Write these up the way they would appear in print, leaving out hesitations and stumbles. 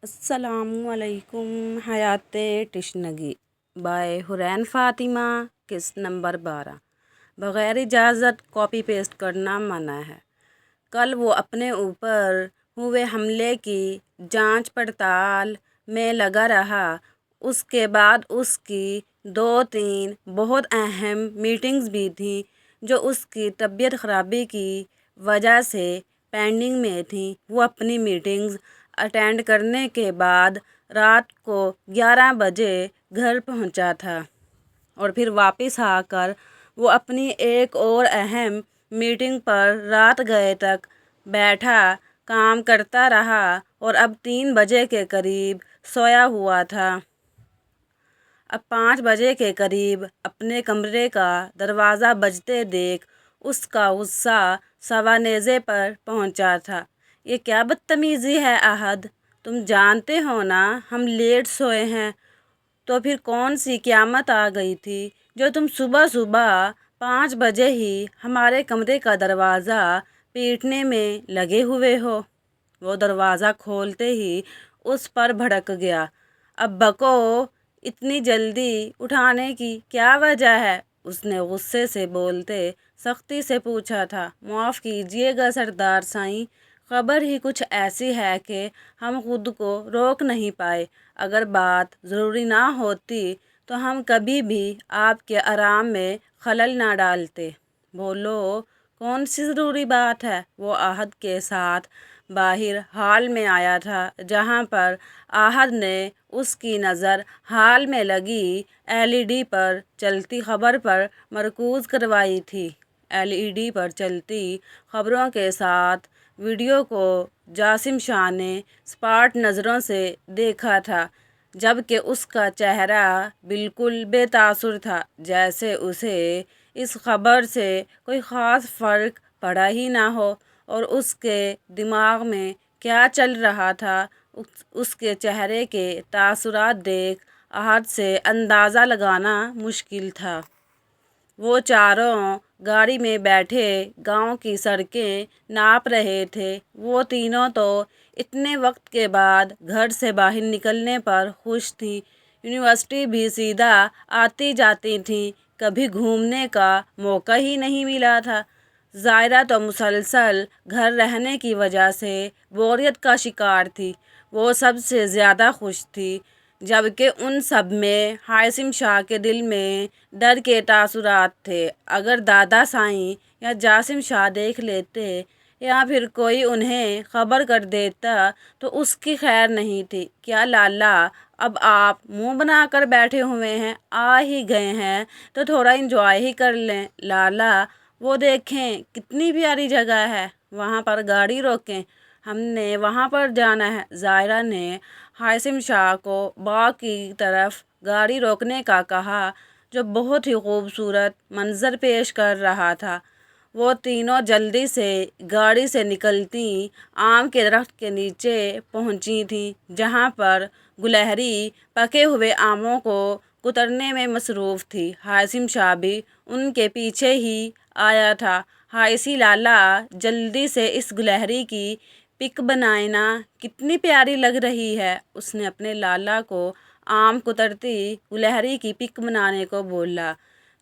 السلام علیکم. حیات تشنگی بائے حورین فاطمہ. قسط نمبر 12. بغیر اجازت کاپی پیسٹ کرنا منع ہے. کل وہ اپنے اوپر ہوئے حملے کی جانچ پڑتال میں لگا رہا. اس کے بعد اس کی 2-3 بہت اہم میٹنگز بھی تھیں جو اس کی طبیعت خرابی کی وجہ سے پینڈنگ میں تھیں. وہ اپنی میٹنگز اٹینڈ کرنے کے بعد رات کو 11 بجے گھر پہنچا تھا اور پھر واپس آ کر وہ اپنی ایک اور اہم میٹنگ پر رات گئے تک بیٹھا کام کرتا رہا اور اب 3 بجے کے قریب سویا ہوا تھا. اب 5 بجے کے قریب اپنے کمرے کا دروازہ بجتے دیکھ اس کا غصہ سوانیزے پر پہنچا تھا. یہ کیا بدتمیزی ہے احد؟ تم جانتے ہو نا ہم لیٹ سوئے ہیں. تو پھر کون سی قیامت آ گئی تھی جو تم صبح صبح 5 بجے ہی ہمارے کمرے کا دروازہ پیٹنے میں لگے ہوئے ہو؟ وہ دروازہ کھولتے ہی اس پر بھڑک گیا. اب بکو، اتنی جلدی اٹھانے کی کیا وجہ ہے؟ اس نے غصے سے بولتے سختی سے پوچھا تھا. معاف کیجیے گا سردار سائیں، خبر ہی کچھ ایسی ہے کہ ہم خود کو روک نہیں پائے. اگر بات ضروری نہ ہوتی تو ہم کبھی بھی آپ کے آرام میں خلل نہ ڈالتے. بولو، کون سی ضروری بات ہے؟ وہ احد کے ساتھ باہر ہال میں آیا تھا جہاں پر احد نے اس کی نظر ہال میں لگی LED پر چلتی خبر پر مرکوز کروائی تھی. LED پر چلتی خبروں کے ساتھ ویڈیو کو جاسم شاہ نے سپاٹ نظروں سے دیکھا تھا جبکہ اس کا چہرہ بالکل بے تاثر تھا، جیسے اسے اس خبر سے کوئی خاص فرق پڑا ہی نہ ہو. اور اس کے دماغ میں کیا چل رہا تھا اس کے چہرے کے تاثرات دیکھ احد سے اندازہ لگانا مشکل تھا. وہ چاروں گاڑی میں بیٹھے گاؤں کی سڑکیں ناپ رہے تھے. وہ تینوں تو اتنے وقت کے بعد گھر سے باہر نکلنے پر خوش تھیں. یونیورسٹی بھی سیدھا آتی جاتی تھیں، کبھی گھومنے کا موقع ہی نہیں ملا تھا. زائرہ تو مسلسل گھر رہنے کی وجہ سے بوریت کا شکار تھی. وہ سب سے زیادہ خوش تھی، جبکہ ان سب میں ہاشم شاہ کے دل میں ڈر کے تاثرات تھے. اگر دادا سائیں یا جاسم شاہ دیکھ لیتے یا پھر کوئی انہیں خبر کر دیتا تو اس کی خیر نہیں تھی. کیا لالا، اب آپ منہ بنا کر بیٹھے ہوئے ہیں؟ آ ہی گئے ہیں تو تھوڑا انجوائے ہی کر لیں. لالا، وہ دیکھیں کتنی پیاری جگہ ہے، وہاں پر گاڑی روکیں، ہم نے وہاں پر جانا ہے. زائرہ نے ہاشم شاہ کو باغ کی طرف گاڑی روکنے کا کہا جو بہت ہی خوبصورت منظر پیش کر رہا تھا. وہ تینوں جلدی سے گاڑی سے نکلتی آم کے درخت کے نیچے پہنچی تھیں جہاں پر گلہری پکے ہوئے آموں کو کترنے میں مصروف تھی. ہاشم شاہ بھی ان کے پیچھے ہی آیا تھا. ہائسی لالا، جلدی سے اس گلہری کی پک بنائیں نا، کتنی پیاری لگ رہی ہے. اس نے اپنے لالا کو آم کترتی گلہری کی پک بنانے کو بولا.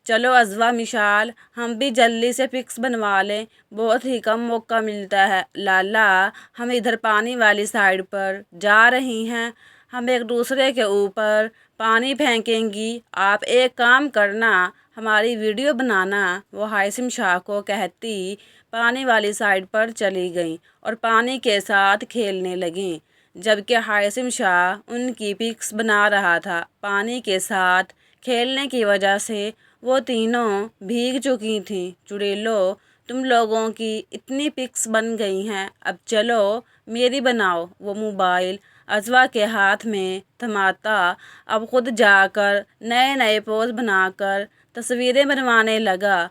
چلو اضواء مشال، ہم بھی جلدی سے پکس بنوا لیں، بہت ہی کم موقع ملتا ہے. لالا، ہم ادھر پانی والی سائڈ پر جا رہی ہیں، ہم ایک دوسرے کے اوپر پانی پھینکیں گی. آپ ایک کام کرنا، ہماری ویڈیو بنانا. وہ ہاشم شاہ کو کہتی پانی والی سائڈ پر چلی گئیں اور پانی کے ساتھ کھیلنے لگیں جبکہ ہاشم شاہ ان کی پکس بنا رہا تھا. پانی کے ساتھ کھیلنے کی وجہ سے وہ تینوں بھیگ چکی تھیں. چڑیلو، تم لوگوں کی اتنی پکس بن گئی ہیں، اب چلو میری بناؤ. وہ موبائل اضواء کے ہاتھ میں تھماتا اب خود جا کر نئے نئے پوز بنا کر تصویریں بنوانے لگا.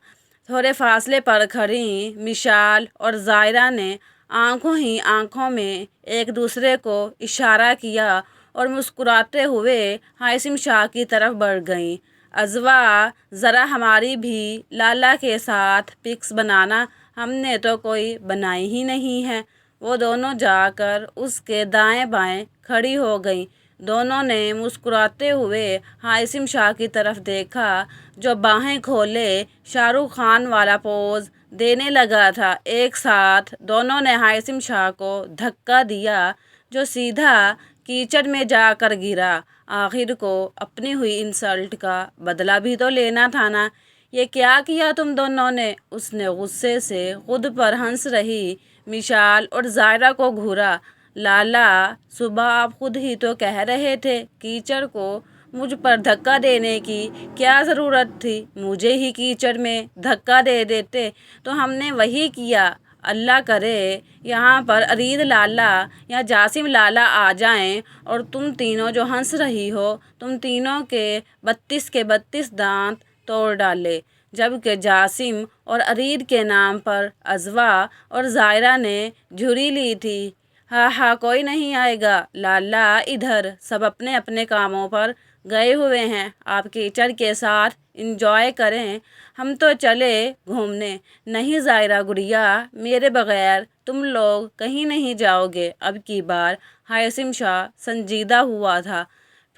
تھوڑے فاصلے پر کھڑی مشال اور زائرہ نے آنکھوں ہی آنکھوں میں ایک دوسرے کو اشارہ کیا اور مسکراتے ہوئے ہاشم شاہ کی طرف بڑھ گئیں. اضواء، ذرا ہماری بھی لالا کے ساتھ پکس بنانا، ہم نے تو کوئی بنائی ہی نہیں ہے. وہ دونوں جا کر اس کے دائیں بائیں کھڑی ہو گئیں۔ دونوں نے مسکراتے ہوئے ہاشم شاہ کی طرف دیکھا جو باہیں کھولے شاہ رخ خان والا پوز دینے لگا تھا۔ ایک ساتھ دونوں نے ہاشم شاہ کو دھکا دیا جو سیدھا کیچڑ میں جا کر گرا۔ آخر کو اپنی ہوئی انسلٹ کا بدلہ بھی تو لینا تھا نا، یہ کیا کیا تم دونوں نے؟ اس نے غصے سے خود پر ہنس رہی مشال اور زائرہ کو گھورا۔ لالا، صبح آپ خود ہی تو کہہ رہے تھے کیچڑ کو مجھ پر دھکا دینے کی کیا ضرورت تھی؟ مجھے ہی کیچڑ میں دھکا دے دیتے تو ہم نے وہی کیا۔ اللہ کرے یہاں پر ارید لالا یا جاسم لالا آ جائیں اور تم تینوں جو ہنس رہی ہو، تم تینوں کے 32 کے 32 دانت توڑ ڈالے۔ جبکہ جاسم اور ارید کے نام پر اضواء اور زائرہ نے جھری لی تھی۔ ہاں ہاں، کوئی نہیں آئے گا۔ لالا ادھر، سب اپنے اپنے کاموں پر گئے ہوئے ہیں، آپ کیچڑ کے ساتھ انجوائے کریں، ہم تو چلے گھومنے۔ نہیں زائرہ گڑیا، میرے بغیر تم لوگ کہیں نہیں جاؤ گے۔ اب کی بار ہاشم شاہ سنجیدہ ہوا تھا۔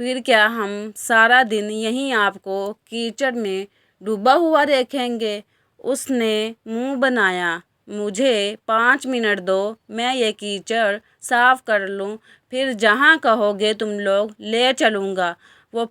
پھر کیا ہم سارا دن یہیں آپ کو کیچڑ میں ڈوبا ہوا دیکھیں گے؟ اس نے منہ بنایا۔ مجھے 5 منٹ دو، میں یہ کیچڑ صاف کر لوں، پھر جہاں کہو گے تم لوگ لے چلوں گا۔ وہ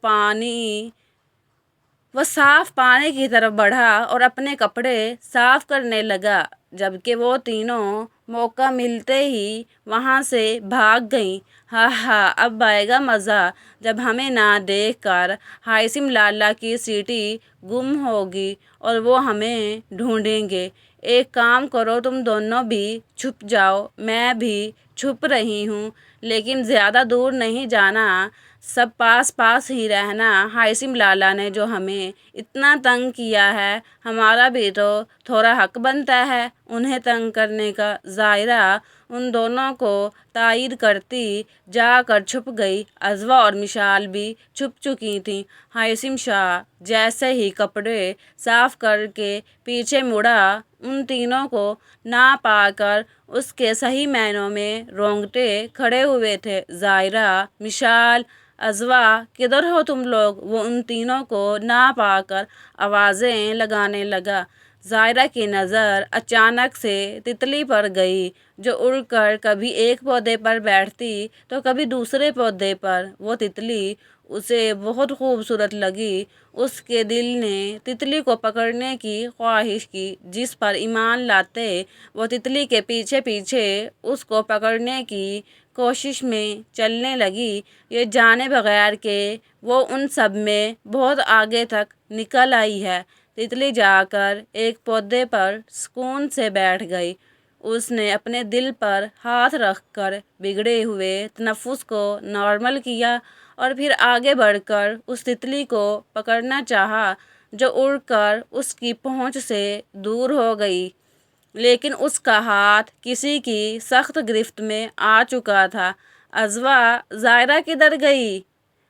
صاف پانی کی طرف بڑھا اور اپنے کپڑے صاف کرنے لگا، جبکہ وہ تینوں موقع ملتے ہی وہاں سے بھاگ گئیں۔ ہاں ہاں، اب آئے گا مزہ جب ہمیں نہ دیکھ کر ہاشم لالا کی سیٹی گم ہوگی اور وہ ہمیں ڈھونڈیں گے۔ ایک کام کرو، تم دونوں بھی چھپ جاؤ، میں بھی چھپ رہی ہوں، لیکن زیادہ دور نہیں جانا، سب پاس پاس ہی رہنا۔ ہاشم لالا نے جو ہمیں اتنا تنگ کیا ہے، ہمارا بھی تو تھوڑا حق بنتا ہے انہیں تنگ کرنے کا۔ زائرہ ان دونوں کو تائید کرتی جا کر چھپ گئی۔ اضواء اور مشال بھی چھپ چکی تھیں۔ ہاشم شاہ جیسے ہی کپڑے صاف کر کے پیچھے مڑا، ان تینوں کو نہ پا کر اس کے صحیح معنوں میں رونگٹے کھڑے ہوئے تھے۔ زائرہ، مشال، اضواء، کدھر ہو تم لوگ؟ وہ ان تینوں کو نہ پا کر آوازیں لگانے لگا۔ زائرہ کی نظر اچانک سے تتلی پر گئی جو اڑ کر کبھی ایک پودے پر بیٹھتی تو کبھی دوسرے پودے پر۔ وہ تتلی اسے بہت خوبصورت لگی۔ اس کے دل نے تتلی کو پکڑنے کی خواہش کی، جس پر ایمان لاتے وہ تتلی کے پیچھے پیچھے اس کو پکڑنے کی کوشش میں چلنے لگی، یہ جانے بغیر کہ وہ ان سب میں بہت آگے تک نکل آئی ہے۔ تتلی جا کر ایک پودے پر سکون سے بیٹھ گئی۔ اس نے اپنے دل پر ہاتھ رکھ کر بگڑے ہوئے تنفس کو نارمل کیا اور پھر آگے بڑھ کر اس تتلی کو پکڑنا چاہا جو اڑ کر اس کی پہنچ سے دور ہو گئی، لیکن اس کا ہاتھ کسی کی سخت گرفت میں آ چکا تھا۔ اضواء، زائرہ کدھر گئی؟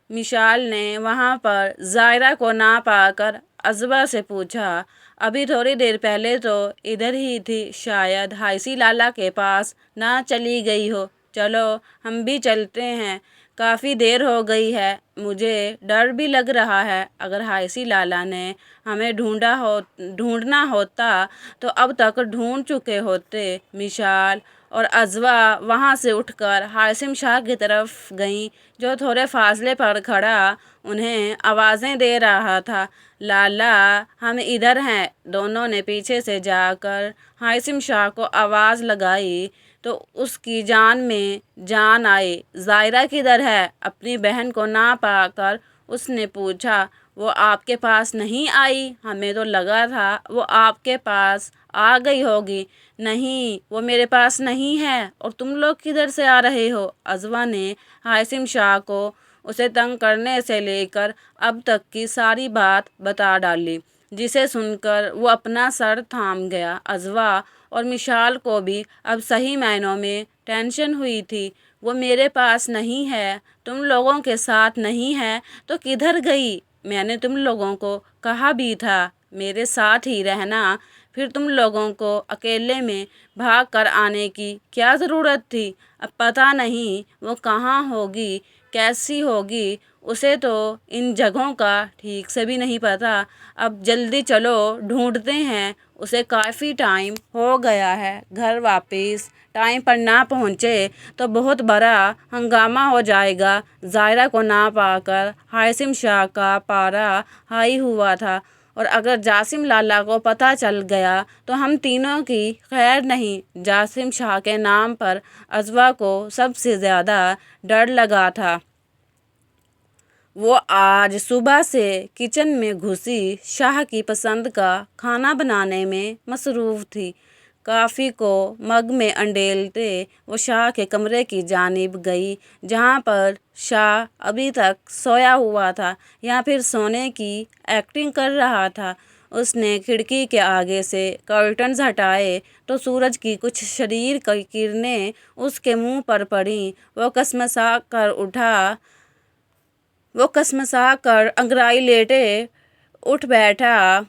مشال نے وہاں پر زائرہ کو نہ پا کر اضواء سے پوچھا۔ ابھی تھوڑی دیر پہلے تو ادھر ہی تھی، شاید ہاشم لالا کے پاس نہ چلی گئی ہو۔ چلو ہم بھی چلتے ہیں، کافی دیر ہو گئی ہے، مجھے ڈر بھی لگ رہا ہے۔ اگر ہاشم لالا نے ہمیں ڈھونڈنا ہوتا تو اب تک ڈھونڈ چکے ہوتے۔ مشال اور اضواء وہاں سے اٹھ کر ہاشم شاہ کی طرف گئیں جو تھوڑے فاصلے پر کھڑا انہیں آوازیں دے رہا تھا۔ لالا، ہم ادھر ہیں۔ دونوں نے پیچھے سے جا کر ہاشم شاہ کو آواز لگائی تو اس کی جان میں جان آئی۔ زائرہ کدھر ہے؟ اپنی بہن کو نہ پا کر اس نے پوچھا۔ وہ آپ کے پاس نہیں آئی؟ ہمیں تو لگا تھا وہ آپ کے پاس آ گئی ہوگی۔ نہیں، وہ میرے پاس نہیں ہے۔ اور تم لوگ کدھر سے آ رہے ہو؟ اضواء نے ہاشم شاہ کو اسے تنگ کرنے سے لے کر اب تک کی ساری بات بتا ڈالی، جسے سن کر وہ اپنا سر تھام گیا۔ اضواء اور مشال کو بھی اب صحیح معنوں میں ٹینشن ہوئی تھی۔ وہ میرے پاس نہیں ہے، تم لوگوں کے ساتھ نہیں ہے تو کدھر گئی؟ میں نے تم لوگوں کو کہا بھی تھا میرے ساتھ ہی رہنا، پھر تم لوگوں کو اکیلے میں بھاگ کر آنے کی کیا ضرورت تھی؟ اب پتہ نہیں وہ کہاں ہوگی، کیسی ہوگی، اسے تو ان جگہوں کا ٹھیک سے بھی نہیں پتہ۔ اب جلدی چلو، ڈھونڈتے ہیں اسے، کافی ٹائم ہو گیا ہے۔ گھر واپس ٹائم پر نہ پہنچے تو بہت بڑا ہنگامہ ہو جائے گا۔ ظاہرہ کو نہ پا کر ہاشم شاہ کا پارا ہائی ہوا تھا، اور اگر جاسم لالا کو پتہ چل گیا تو ہم تینوں کی خیر نہیں۔ جاسم شاہ کے نام پر اضواء کو سب سے زیادہ ڈر لگا تھا۔ وہ آج صبح سے کچن میں گھسی شاہ کی پسند کا کھانا بنانے میں مصروف تھی۔ کافی کو مگ میں انڈیلتے وہ شاہ کے کمرے کی جانب گئی، جہاں پر شاہ ابھی تک سویا ہوا تھا یا پھر سونے کی ایکٹنگ کر رہا تھا۔ اس نے کھڑکی کے آگے سے کرٹنز ہٹائے تو سورج کی کچھ شریر کرنیں اس کے منہ پر پڑیں۔ وہ کسمسا کر انگڑائی لیٹے اٹھ بیٹھا۔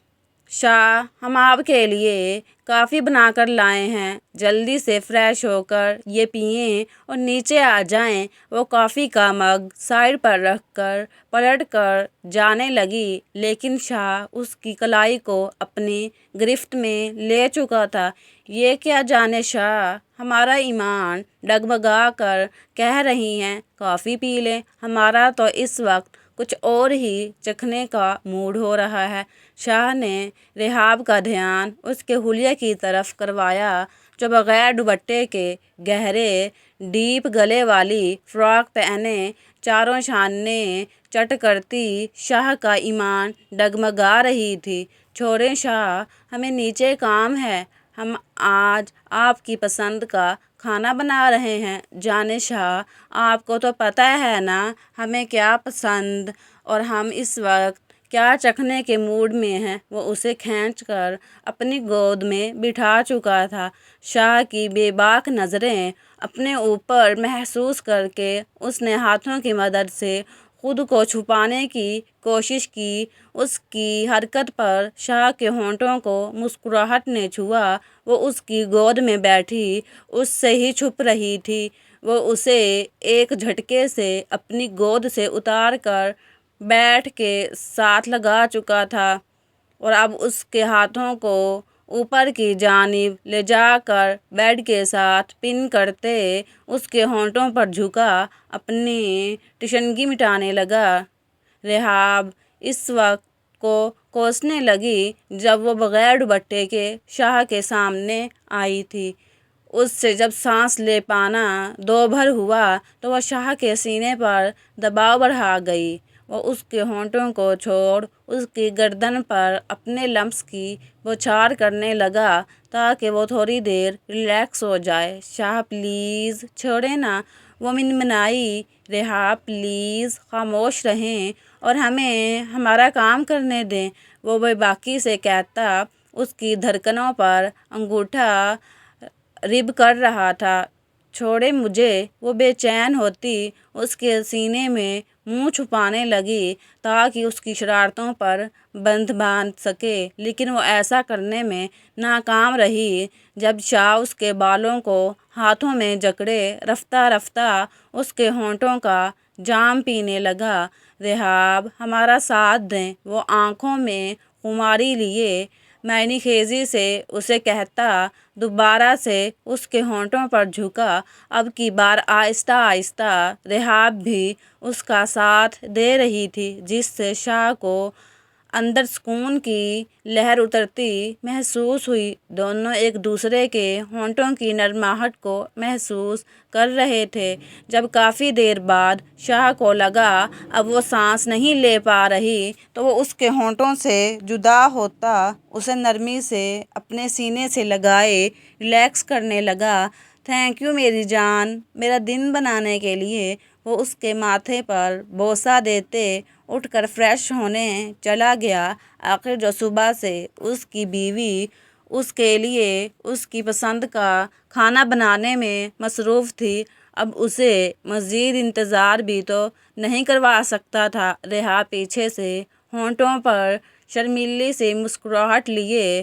شاہ، ہم آپ کے لیے کافی بنا کر لائے ہیں، جلدی سے فریش ہو کر یہ پئیں اور نیچے آ جائیں۔ وہ کافی کا مگ سائڈ پر رکھ کر پلٹ کر جانے لگی، لیکن شاہ اس کی کلائی کو اپنی گرفت میں لے چکا تھا۔ یہ کیا جانے شاہ، ہمارا ایمان ڈگمگا کر کہہ رہی ہیں، کافی پی لیں، ہمارا تو اس وقت کچھ اور ہی چکھنے کا موڈ ہو رہا ہے۔ شاہ نے رحاب کا دھیان اس کے حلیے کی طرف کروایا، جو بغیر دوپٹے کے گہرے ڈیپ گلے والی فراک پہنے چاروں شانے چٹ کرتی شاہ کا ایمان ڈگمگا رہی تھی۔ چھوڑیں شاہ، ہمیں نیچے کام ہے، ہم آج آپ کی پسند کا کھانا بنا رہے ہیں۔ جانے شاہ، آپ کو تو پتہ ہے نا ہمیں کیا پسند اور ہم اس وقت کیا چکھنے کے موڈ میں ہیں۔ وہ اسے کھینچ کر اپنی گود میں بٹھا چکا تھا۔ شاہ کی بے باک نظریں اپنے اوپر محسوس کر کے اس نے ہاتھوں کی مدد سے خود کو چھپانے کی کوشش کی۔ اس کی حرکت پر شاہ کے ہونٹوں کو مسکراہٹ نے چھوا۔ وہ اس کی گود میں بیٹھی اس سے ہی چھپ رہی تھی۔ وہ اسے ایک جھٹکے سے اپنی گود سے اتار کر بیڈ کے ساتھ لگا چکا تھا اور اب اس کے ہاتھوں کو اوپر کی جانب لے جا کر بیڈ کے ساتھ پن کرتے اس کے ہونٹوں پر جھکا اپنی تشنگی مٹانے لگا۔ رحاب اس وقت کو کوسنے لگی جب وہ بغیر دوپٹے کے شاہ کے سامنے آئی تھی۔ اس سے جب سانس لے پانا دو بھر ہوا تو وہ شاہ کے سینے پر دباؤ بڑھا گئی۔ وہ اس کے ہونٹوں کو چھوڑ اس کی گردن پر اپنے لمس کی بوچھار کرنے لگا تاکہ وہ تھوڑی دیر ریلیکس ہو جائے۔ شاہ پلیز چھوڑیں نا، وہ منمنائی۔ رحاب پلیز خاموش رہیں اور ہمیں ہمارا کام کرنے دیں، وہ بے باکی سے کہتا اس کی دھڑکنوں پر انگوٹھا رب کر رہا تھا۔ چھوڑیں مجھے، وہ بے چین ہوتی اس کے سینے میں منہ چھپانے لگی تاکہ اس کی شرارتوں پر بند باندھ سکے، لیکن وہ ایسا کرنے میں ناکام رہی۔ جب شاہ اس کے بالوں کو ہاتھوں میں جکڑے رفتہ رفتہ اس کے ہونٹوں کا جام پینے لگا۔ رحاب، ہمارا ساتھ دیں، وہ آنکھوں میں خماری لیے معنی خیزی سے اسے کہتا دوبارہ سے اس کے ہونٹوں پر جھکا۔ اب کی بار آہستہ آہستہ رحاب بھی اس کا ساتھ دے رہی تھی، جس سے شاہ کو اندر سکون کی لہر اترتی محسوس ہوئی۔ دونوں ایک دوسرے کے ہونٹوں کی نرماہٹ کو محسوس کر رہے تھے۔ جب کافی دیر بعد شاہ کو لگا اب وہ سانس نہیں لے پا رہی تو وہ اس کے ہونٹوں سے جدا ہوتا اسے نرمی سے اپنے سینے سے لگائے ریلیکس کرنے لگا۔ تھینک یو میری جان، میرا دن بنانے کے لیے۔ وہ اس کے ماتھے پر بوسہ دیتے اٹھ کر فریش ہونے چلا گیا۔ آخر جو صبح سے اس کی بیوی اس کے لیے اس کی پسند کا کھانا بنانے میں مصروف تھی، اب اسے مزید انتظار بھی تو نہیں کروا سکتا تھا۔ رحاب پیچھے سے ہونٹوں پر شرمیلی سی مسکراہٹ لیے